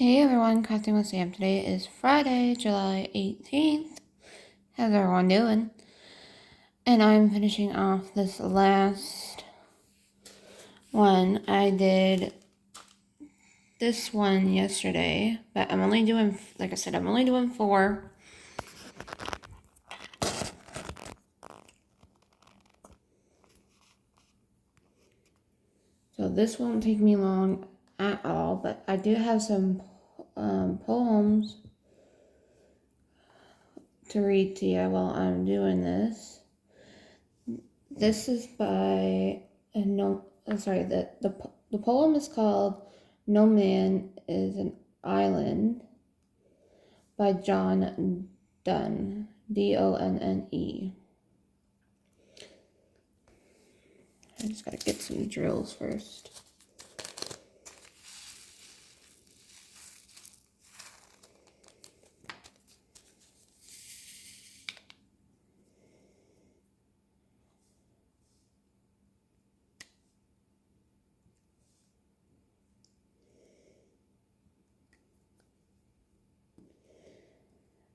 Hey everyone, Crafting with Sam. Today is Friday, July 18th. How's everyone doing? And I'm finishing off this last one. I did this one yesterday, but I'm only doing, like I said, I'm only doing 4. So this won't take me long at all, but I do have some poems to read to you while I'm doing this. This is by the poem is called "No Man is an Island" by John Donne, Donne. I just gotta get some drills first.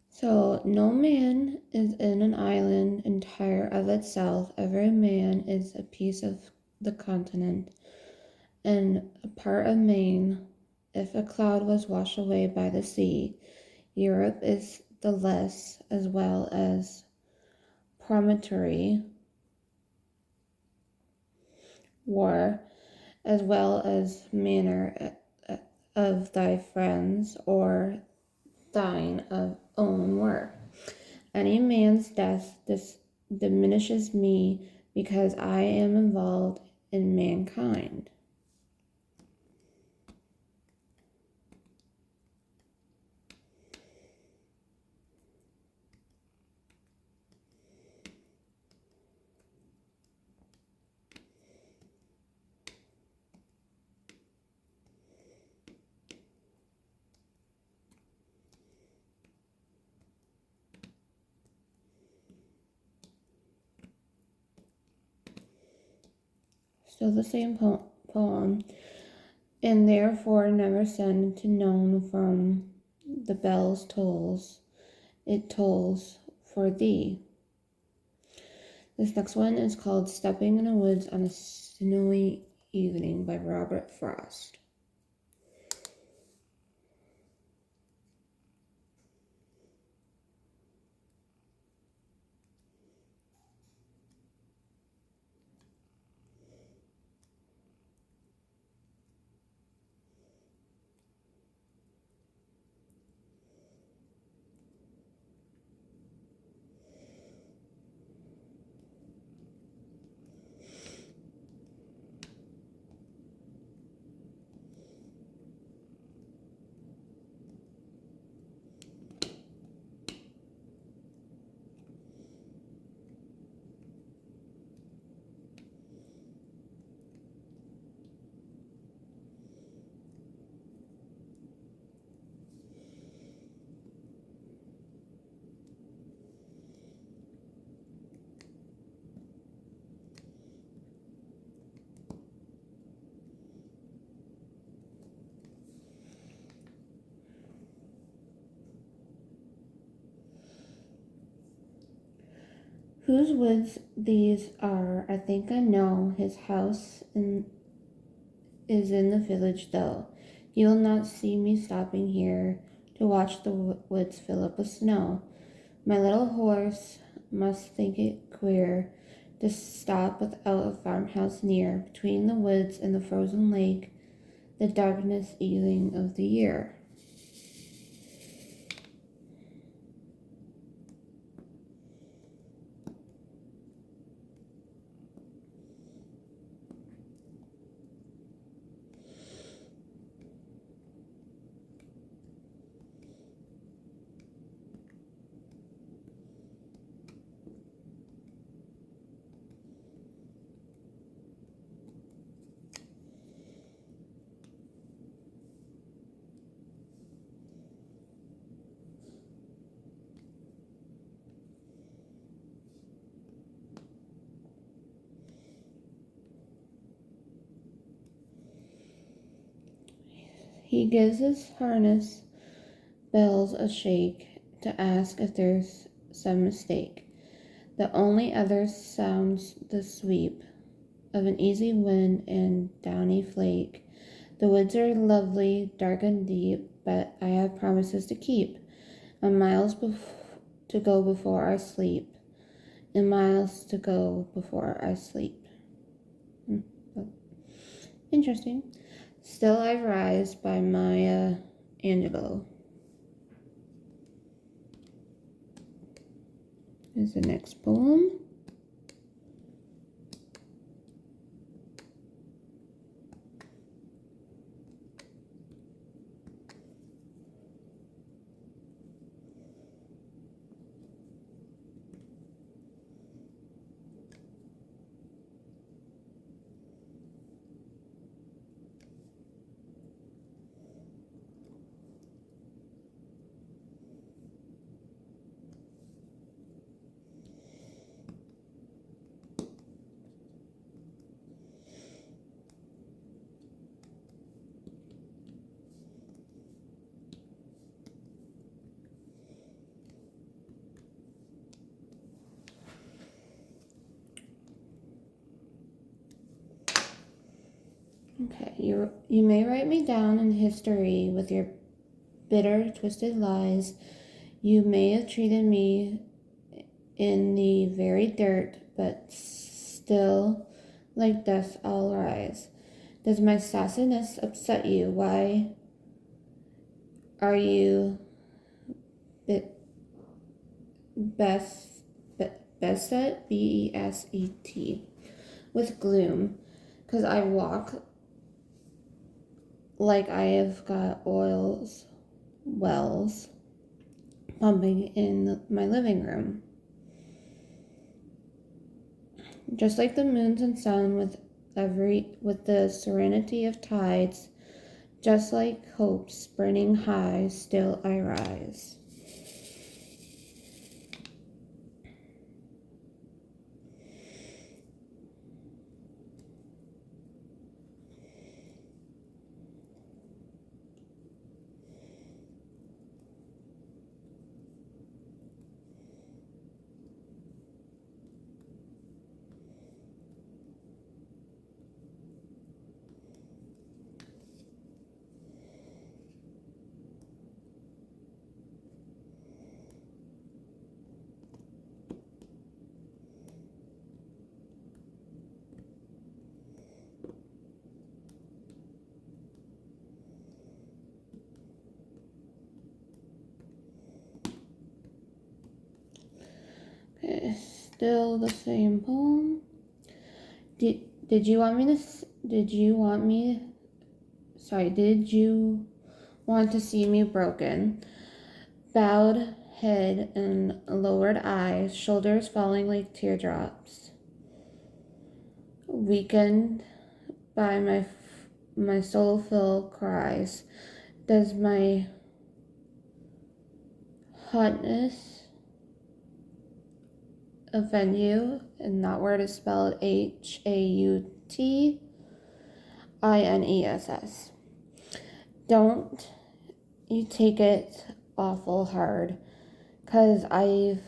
So, no man is in an island entire of itself. Every man is a piece of the continent and a part of Maine. If a cloud was washed away by the sea, Europe is the less, as well as promontory, war, as well as manner of thy friends, or thine of own work. Any man's death diminishes me because I am involved in mankind. Still the same poem. And therefore never send to known from the bell's tolls. It tolls for thee. This next one is called Stepping in the Woods on a Snowy Evening by Robert Frost. Whose woods these are, I think I know. His house is in the village, though. You'll not see me stopping here to watch the woods fill up with snow. My little horse must think it queer to stop without a farmhouse near, between the woods and the frozen lake, the darkness evening of the year. He gives his harness bells a shake to ask if there's some mistake. The only other sounds the sweep of an easy wind and downy flake. The woods are lovely, dark and deep, but I have promises to keep, and miles to go before I sleep, and miles to go before I sleep. Interesting. Still I Rise by Maya Angelou is the next poem. Okay, you may write me down in history with your bitter, twisted lies. You may have treated me in the very dirt, but still, like death, I'll rise. Does my sassiness upset you? Why are you beset, B-E-S-E-T, with gloom? 'Cause I walk like I have got wells pumping in my living room. Just like the moons and sun with the serenity of tides, just like hopes burning high, still I rise. Okay, still the same poem. Did you want to see me broken? Bowed head and lowered eyes, shoulders falling like teardrops. Weakened by my soul-filled cries. Does my hotness offend you? And that word is spelled HAUTINESS. Don't you take it awful hard, 'cause I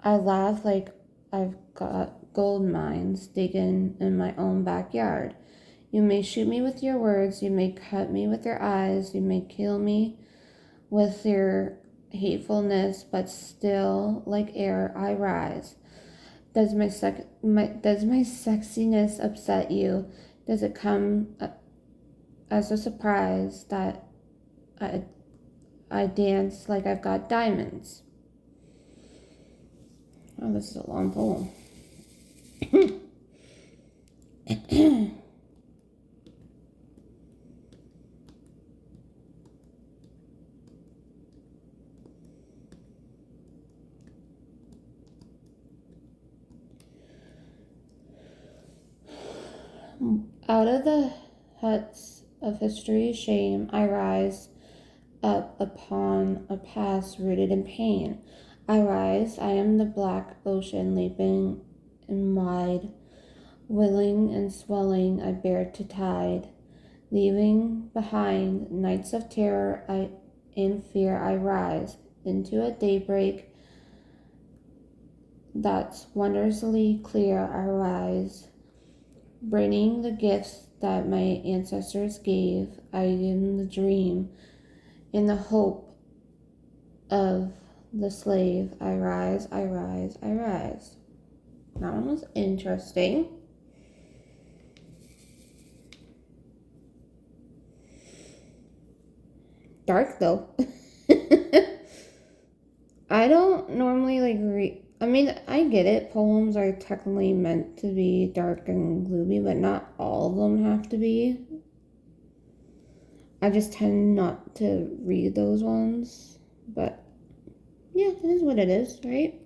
laugh like I've got gold mines digging in my own backyard. You may shoot me with your words, you may cut me with your eyes, you may kill me with your hatefulness, but still, like air, I rise. Does my sexiness upset you? Does it come as a surprise that I dance like I've got diamonds? Oh, this is a long poem. Out of the huts of history's shame, I rise up upon a past rooted in pain. I rise, I am the black ocean leaping and wide, willing and swelling, I bear to tide Leaving behind nights of terror and fear, I rise into a daybreak that's wondrously clear. I rise, bringing the gifts that my ancestors gave. I am the dream in the hope of the slave. I rise, I rise, I rise. That one was interesting. Dark though. I don't normally read. I mean, I get it. Poems are technically meant to be dark and gloomy, but not all of them have to be. I just tend not to read those ones. But yeah, it is what it is, right?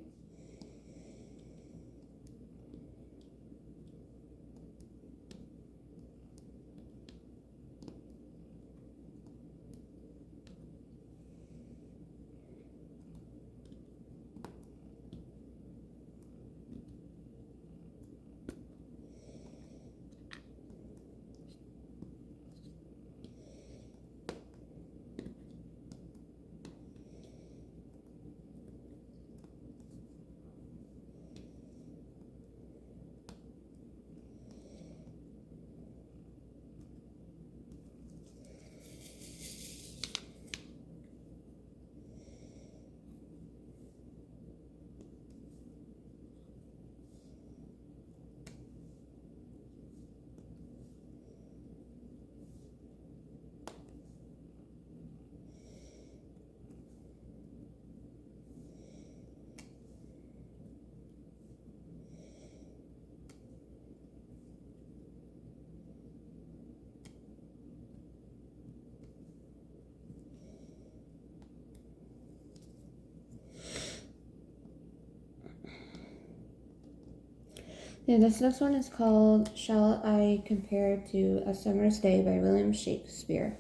Yeah, this next one is called Shall I Compare to a Summer's Day by William Shakespeare.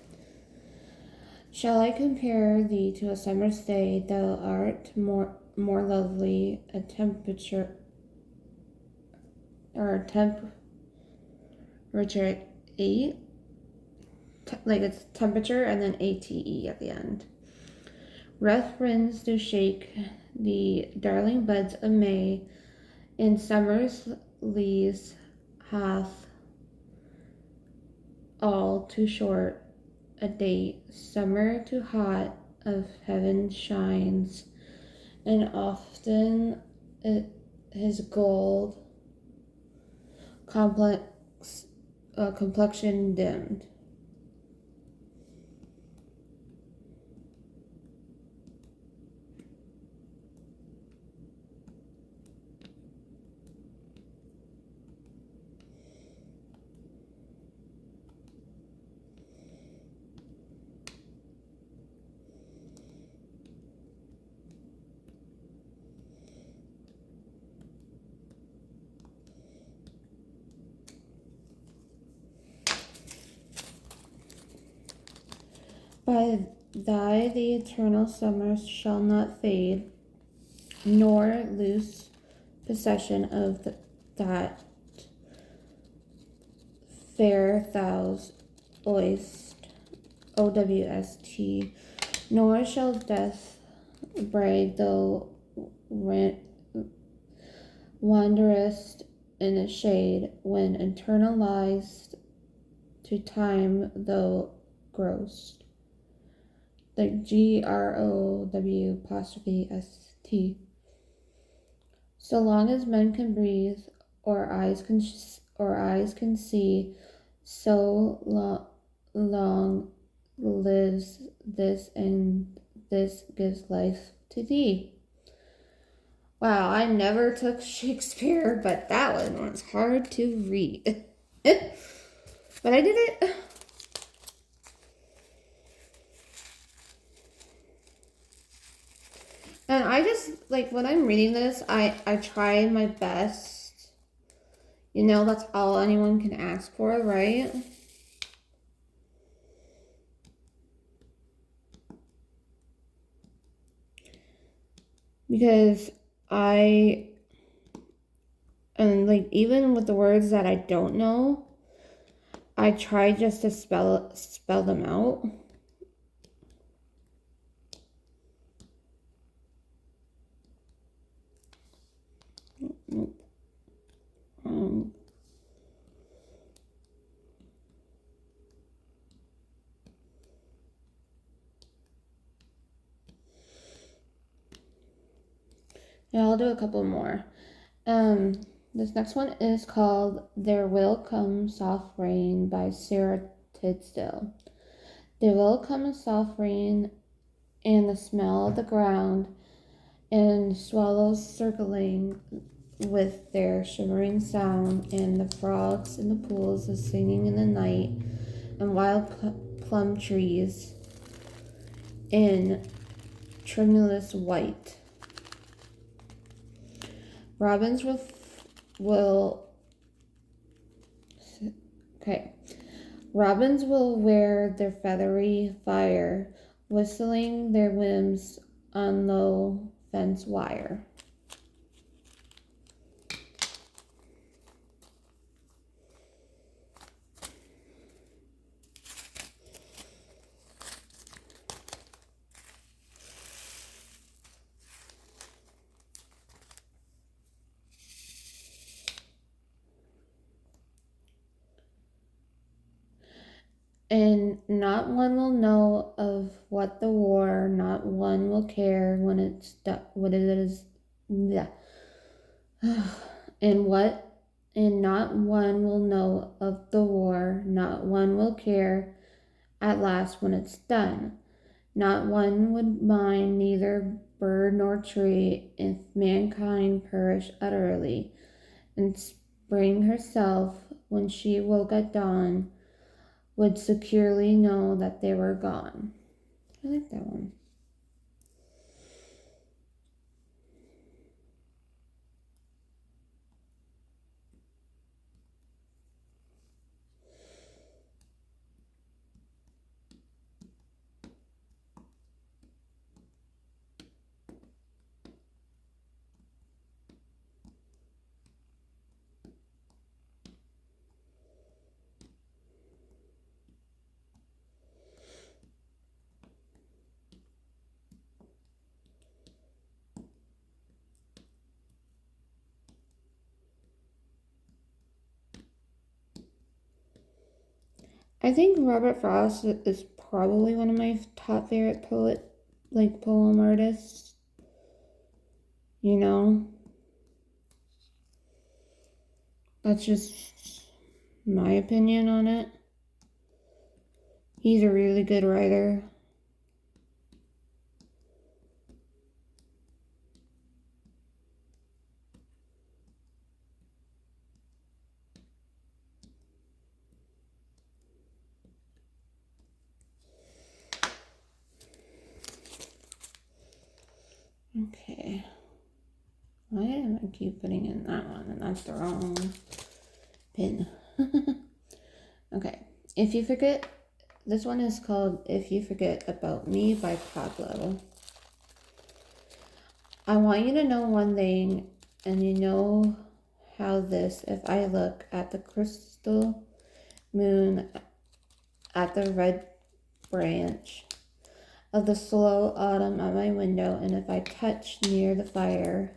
Shall I compare thee to a summer's day? Thou art more lovely, a temperature or temperature 8, like it's temperature and then ATE at the end. Rough winds do shake the darling buds of May, in summer's leaves hath all too short a date. Summer too hot of heaven shines, and often his gold complexion dimmed. By thy the eternal summer shall not fade, nor lose possession of that fair thou's OWST, nor shall death brag thou wanderest in the shade, when internalized to time thou growst. The GROW''ST. So long as men can breathe, or eyes can see, so long lives this, and this gives life to thee. Wow, I never took Shakespeare, but that one was hard to read. But I did it. And I just, when I'm reading this, I try my best. You know, that's all anyone can ask for, right? Because even with the words that I don't know, I tried just to spell them out. Um, yeah, I'll do a couple more. This next one is called There Will Come Soft Rain by Sarah Tidstill. There will come a soft rain, and the smell of the ground, and swallows circling with their shimmering sound, and the frogs in the pools are singing in the night, and wild plum trees in tremulous white. Robins will okay. Robins will wear their feathery fire, whistling their whims on low fence wire. And not one will know of what the war, not one will care when it's what it is, yeah. and not one will know of the war, not one will care at last when it's done. Not one would mind neither bird nor tree if mankind perished utterly, and spring herself, when she woke at dawn, would securely know that they were gone. I like that one. I think Robert Frost is probably one of my top favorite poem artists. You know, that's just my opinion on it. He's a really good writer. Okay. Why am I keep putting in that one and that's the wrong pin? Okay. If you forget, this one is called If You Forget About Me by Pablo. I want you to know one thing, and you know how this, if I look at the crystal moon, at the red branch of the slow autumn at my window, and if I touch near the fire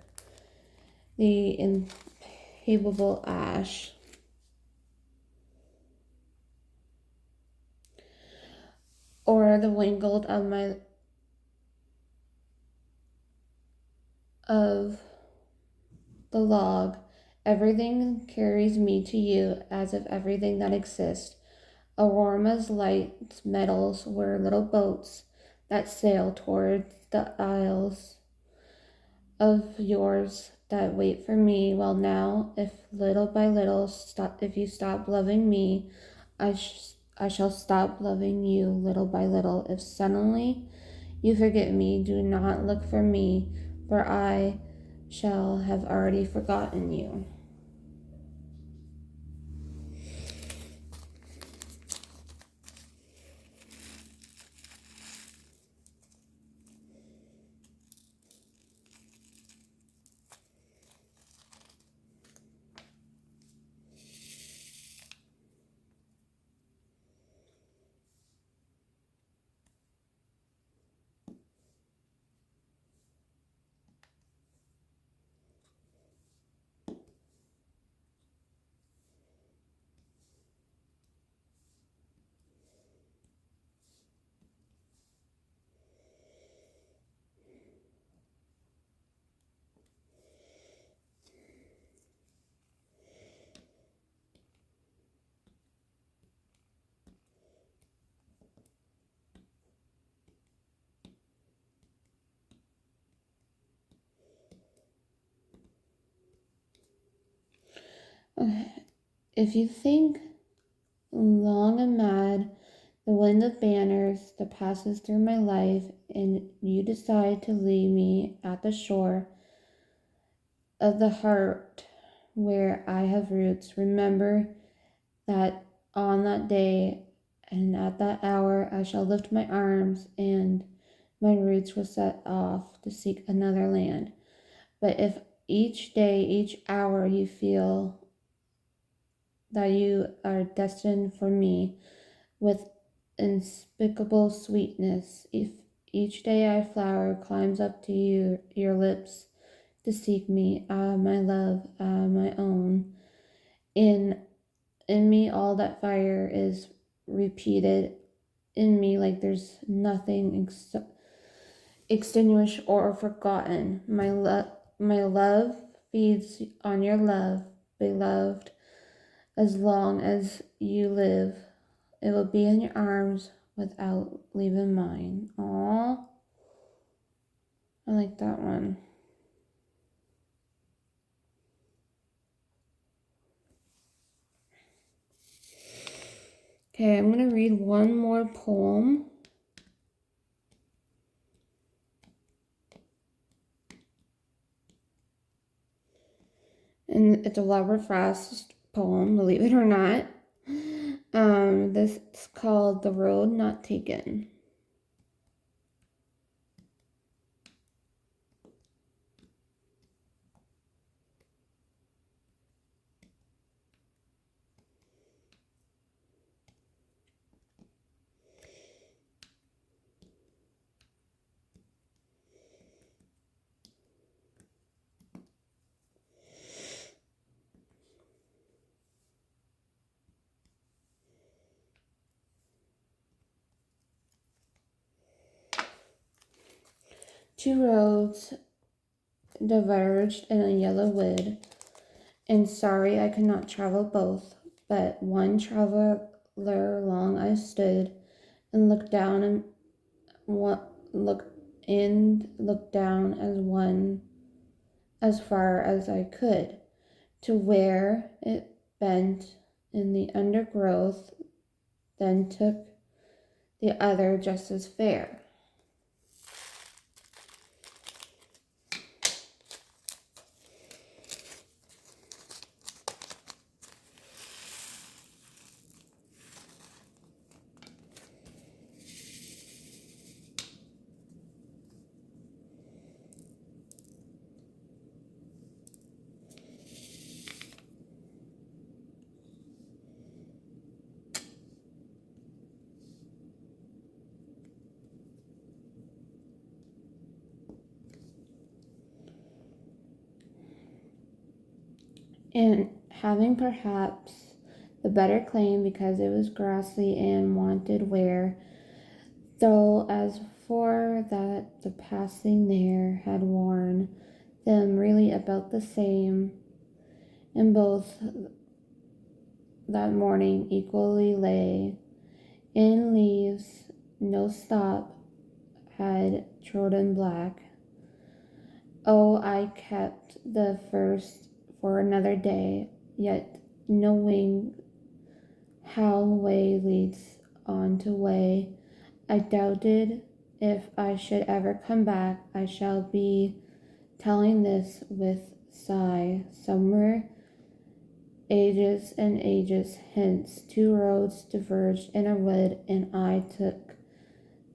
the impalpable ash, or the wingled of the log, everything carries me to you, as if everything that exists, Aurora's light metals, were little boats that sail towards the isles of yours that wait for me. Well, now, if little by little, if you stop loving me, I shall stop loving you little by little. If suddenly you forget me, do not look for me, for I shall have already forgotten you. If you think long and mad, the wind of banners that passes through my life, and you decide to leave me at the shore of the heart where I have roots, remember that on that day and at that hour I shall lift my arms and my roots will set off to seek another land. But if each day, each hour you feel that you are destined for me with unspeakable sweetness, if each day I flower climbs up to your lips to seek me, ah, my love, ah, my own, in me all that fire is repeated in me like there's nothing extinguished or forgotten. My love feeds on your love, beloved. As long as you live, it will be in your arms without leaving mine. Aww, I like that one. Okay, I'm gonna read one more poem. And it's a Robert Frost poem, believe it or not. This is called The Road Not Taken. Two roads diverged in a yellow wood, and sorry I could not travel both, but one traveler long I stood and looked down and looked down as one as far as I could, to where it bent in the undergrowth, then took the other just as fair. And having perhaps the better claim because it was grassy and wanted wear, though as for that the passing there had worn them really about the same, and both that morning equally lay in leaves, no stop had trodden black. Oh, I kept the first for another day, yet knowing how way leads on to way, I doubted if I should ever come back. I shall be telling this with sigh. Somewhere ages and ages hence, two roads diverged in a wood, and I took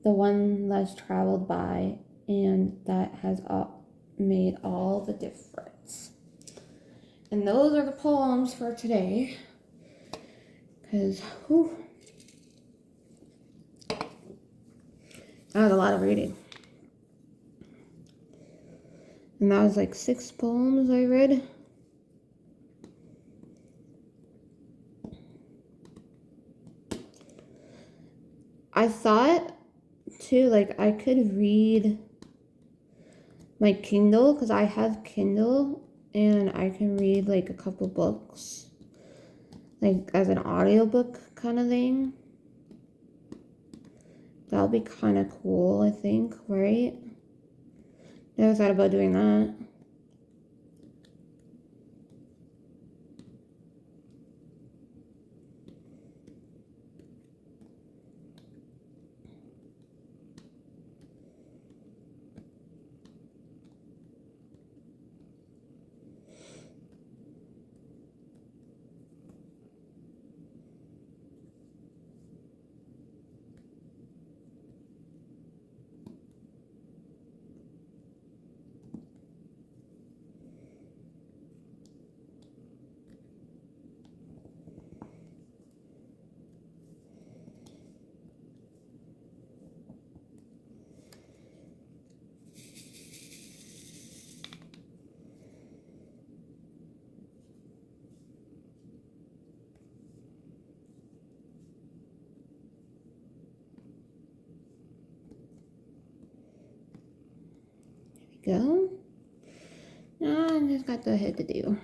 the one less traveled by, and that has made all the difference. And those are the poems for today. Because, that was a lot of reading. And that was like 6 poems I read. I thought, too, like I could read my Kindle, because I have Kindle, and I can read like a couple books, like as an audiobook kind of thing. That'll be kind of cool, I think, right? Never thought about doing that. go. Now I just got the head to do.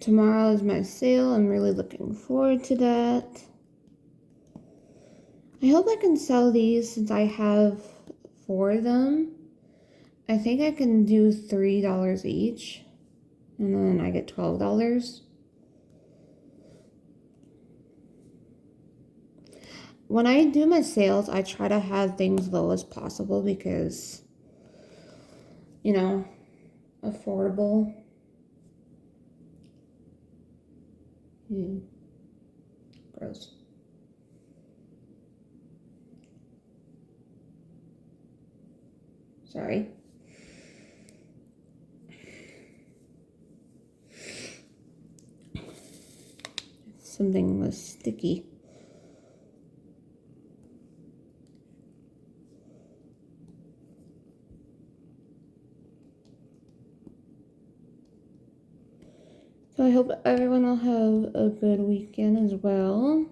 Tomorrow is my sale. I'm really looking forward to that. I hope I can sell these since I have 4 of them. I think I can do $3 each. And then I get $12. When I do my sales, I try to have things low as possible because, you know, affordable. Gross. Sorry. Something was sticky. So I hope everyone will have a good weekend as well.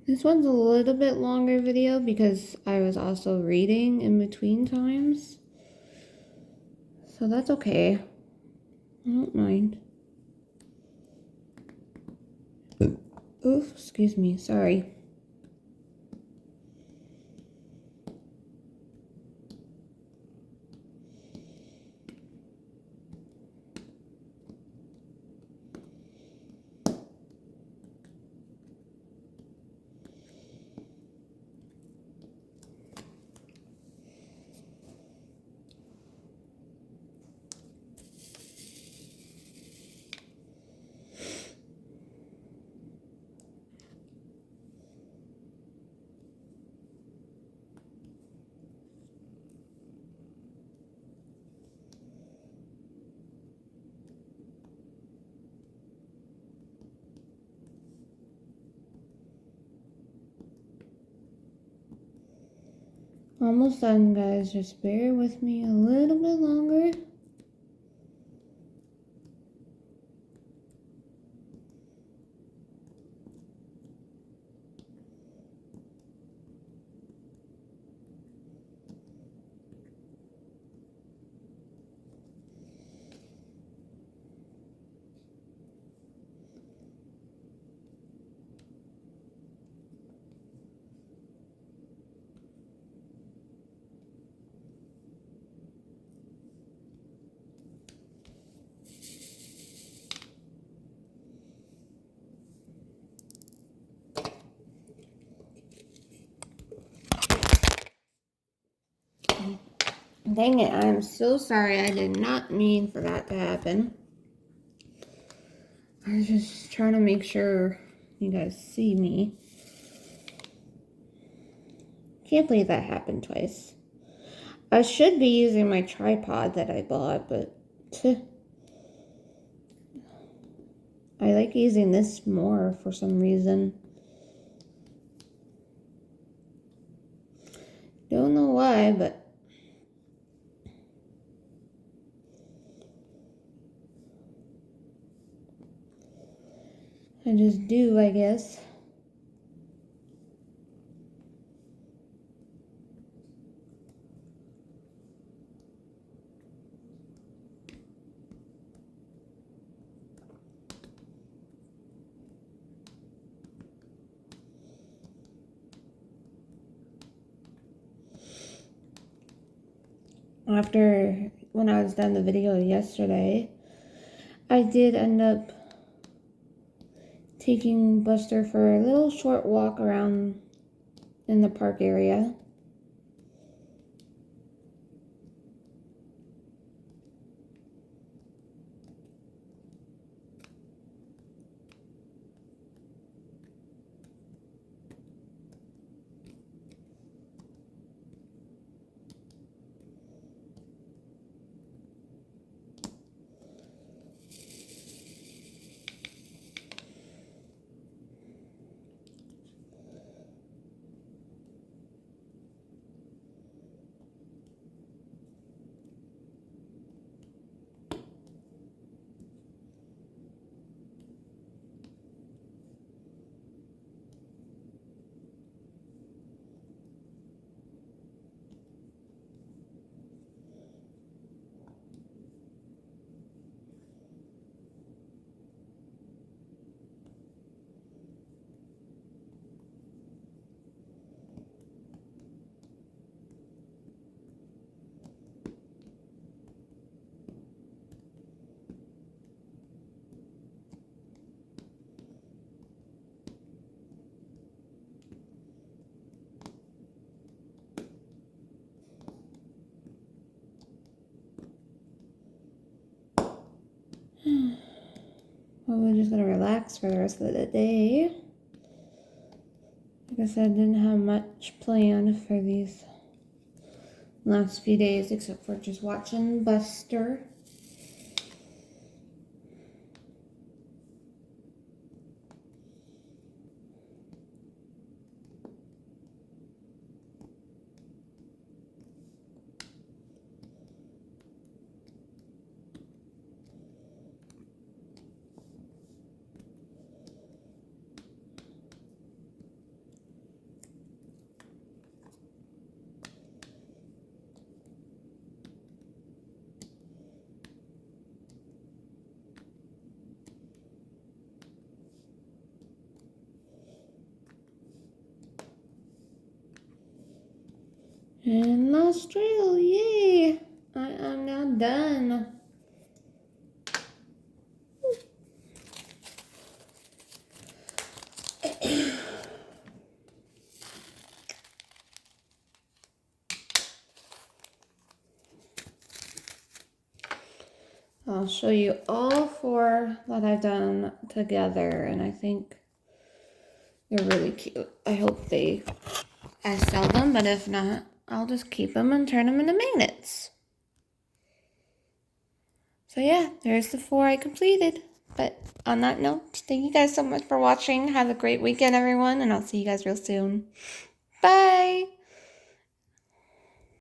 This one's a little bit longer video because I was also reading in between times. So that's okay. I don't mind. Oof, excuse me, sorry. Almost done, guys. Just bear with me a little bit longer. Dang it, I'm so sorry. I did not mean for that to happen. I was just trying to make sure you guys see me. Can't believe that happened twice. I should be using my tripod that I bought, but I like using this more for some reason. Don't know why, but I just do, I guess. after when I was done the video yesterday, I did end up taking Buster for a little short walk around in the park area. Well, we're just gonna relax for the rest of the day. Like I said, didn't have much planned for these last few days except for just watching Buster. And last trail, yay! I am now done. I'll show you all 4 that I've done together, and I think they're really cute. I hope I sell them, but if not, I'll just keep them and turn them into magnets. So yeah, there's the 4 I completed. But on that note, thank you guys so much for watching. Have a great weekend, everyone, and I'll see you guys real soon. Bye!